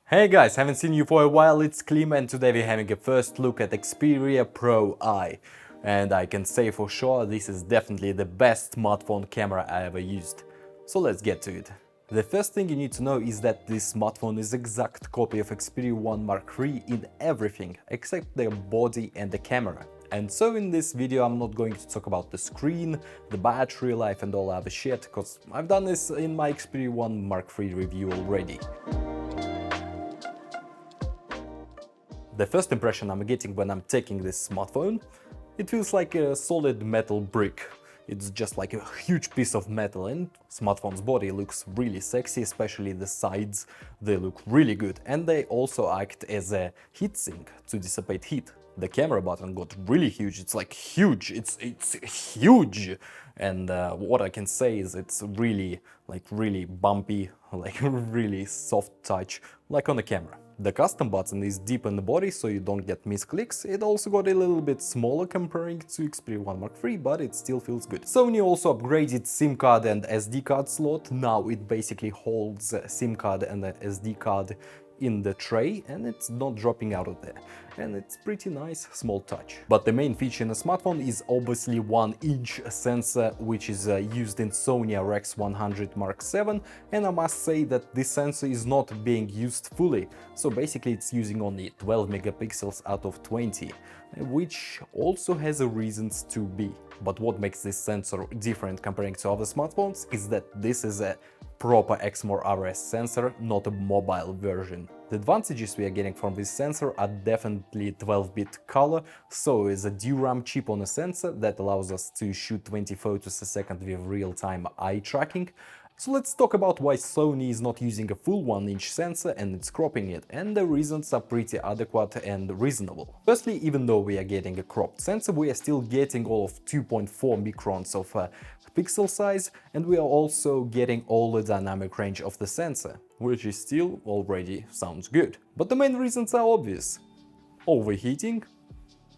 Hey guys, haven't seen you for a while, it's Klim, and today we're having a first look at Xperia Pro-I. And I can say for sure this is definitely the best smartphone camera I ever used. So let's get to it. The first thing you need to know is that this smartphone is exact copy of Xperia 1 Mark III in everything except the body and the camera. And so in this video I'm not going to talk about the screen, the battery life and all other shit, because I've done this in my Xperia 1 Mark III review already. The first impression I'm getting when I'm taking this smartphone, it feels like a solid metal brick. It's just like a huge piece of metal, and smartphone's body looks really sexy, especially the sides. They look really good, and they also act as a heat sink to dissipate heat. The camera button got really huge. It's like huge. It's huge. And what I can say is it's really bumpy, like really soft touch, like on the camera. The custom button is deep in the body, so you don't get misclicks. It also got a little bit smaller comparing to Xperia 1 Mark III, but it still feels good. Sony also upgraded SIM card and SD card slot. Now it basically holds a SIM card and a SD card in the tray, and it's not dropping out of there. And it's pretty nice, small touch. But the main feature in a smartphone is obviously 1-inch sensor, which is used in Sony RX100 Mark VII, and I must say that this sensor is not being used fully. So basically it's using only 12 megapixels out of 20, which also has a reasons to be. But what makes this sensor different comparing to other smartphones is that this is a proper Exmor RS sensor, not a mobile version. The advantages we are getting from this sensor are definitely 12-bit color, so is a DRAM chip on a sensor that allows us to shoot 20 photos a second with real-time eye tracking. So let's talk about why Sony is not using a full 1-inch sensor and it's cropping it, and the reasons are pretty adequate and reasonable. Firstly, even though we are getting a cropped sensor, we are still getting all of 2.4 microns of pixel size, and we are also getting all the dynamic range of the sensor, which is still already sounds good. But the main reasons are obvious: overheating,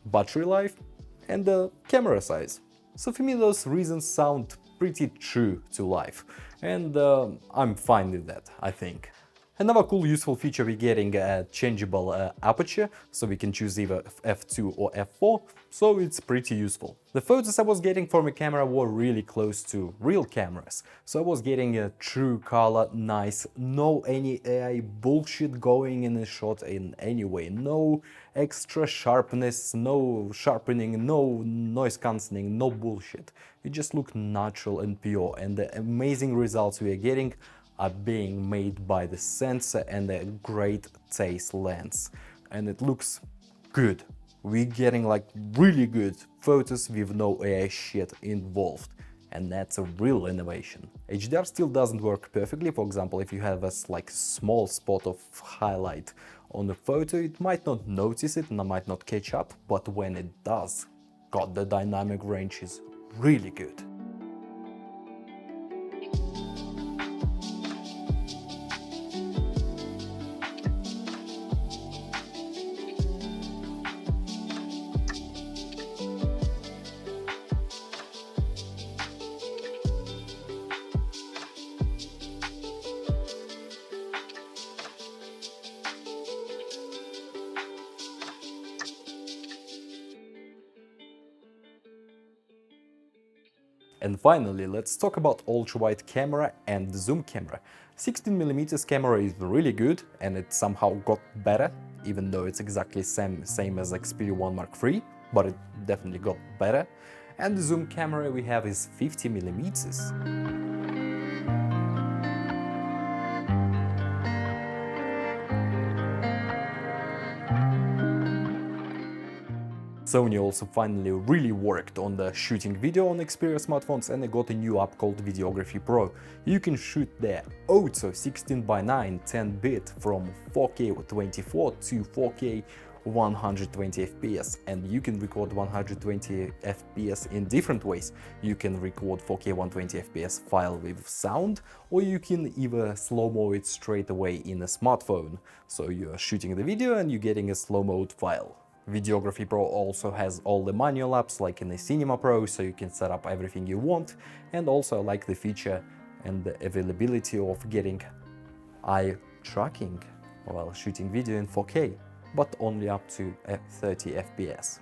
battery life, and the camera size. So for me those reasons sound pretty true to life, and I'm fine with that, I think. Another cool useful feature, we're getting a changeable aperture, so we can choose either f2 or f4, so it's pretty useful. The photos I was getting from a camera were really close to real cameras, so I was getting a true color, nice, no any AI bullshit going in a shot in any way, no extra sharpness, no sharpening, no noise cancelling, no bullshit. It just looked natural and pure, and the amazing results we are getting are being made by the sensor and a great taste lens, and it looks good. We're getting like really good photos with no AI shit involved, and that's a real innovation. HDR still doesn't work perfectly. For example, if you have a like small spot of highlight on the photo, it might not notice it and might not catch up, but when it does, God, the dynamic range is really good. And finally, let's talk about ultra-wide camera and zoom camera. 16mm camera is really good, and it somehow got better, even though it's exactly same as Xperia 1 Mark III, but it definitely got better. And the zoom camera we have is 50mm. Sony also finally really worked on the shooting video on Xperia smartphones, and they got a new app called Videography Pro. You can shoot their auto 16:9 10-bit from 4K 24 to 4K 120 FPS, and you can record 120 FPS in different ways. You can record 4K 120 FPS file with sound, or you can either slow-mo it straight away in a smartphone. So you're shooting the video and you're getting a slow-mode file. Videography Pro also has all the manual apps like in the Cinema Pro, so you can set up everything you want, and also I like the feature and the availability of getting eye tracking while shooting video in 4K, but only up to 30 FPS.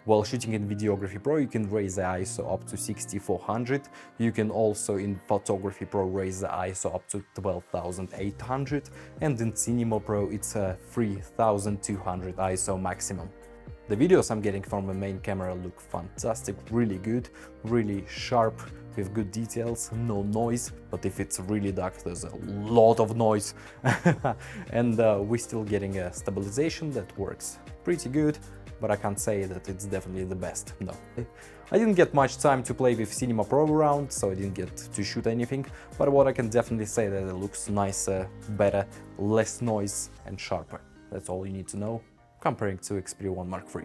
While shooting in Videography Pro, you can raise the ISO up to 6400. You can also in Photography Pro raise the ISO up to 12,800, and in Cinema Pro it's a 3200 ISO maximum. The videos I'm getting from the main camera look fantastic, really good, really sharp, with good details, no noise, but if it's really dark there's a lot of noise. And we're still getting a stabilization that works pretty good, but I can't say that it's definitely the best, no. I didn't get much time to play with Cinema Pro around, so I didn't get to shoot anything, but what I can definitely say that it looks nicer, better, less noise and sharper. That's all you need to know, comparing to Xperia 1 Mark III.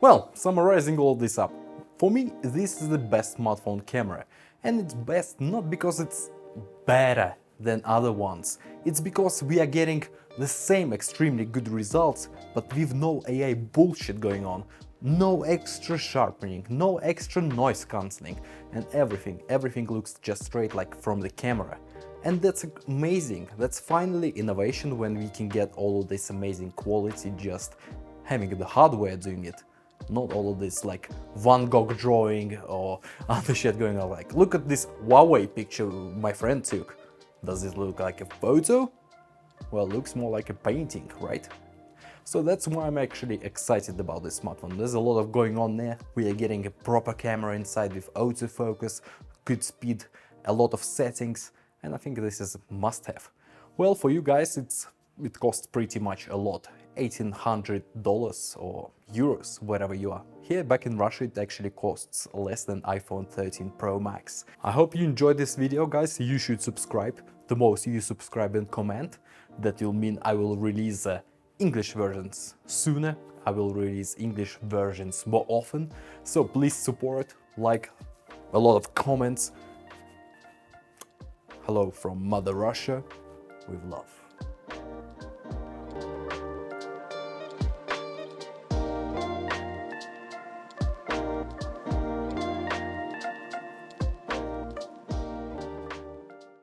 Well, summarizing all this up, for me this is the best smartphone camera, and it's best not because it's better than other ones, it's because we are getting the same extremely good results, but with no AI bullshit going on, no extra sharpening, no extra noise cancelling, and everything looks just straight like from the camera. And that's amazing, that's finally innovation when we can get all of this amazing quality just having the hardware doing it. Not all of this like Van Gogh drawing or other shit going on, like look at this Huawei picture my friend took. Does it look like a photo? Well, it looks more like a painting, right? So that's why I'm actually excited about this smartphone. There's a lot of going on there. We are getting a proper camera inside with autofocus, good speed, a lot of settings, and I think this is a must-have. Well, for you guys, it costs pretty much a lot, $1,800 or euros, wherever you are. Here, back in Russia, it actually costs less than iPhone 13 Pro Max. I hope you enjoyed this video, guys. You should subscribe. The more you subscribe and comment, that will mean I will release English versions sooner. I will release English versions more often. So please support, like, a lot of comments. Hello from Mother Russia, with love.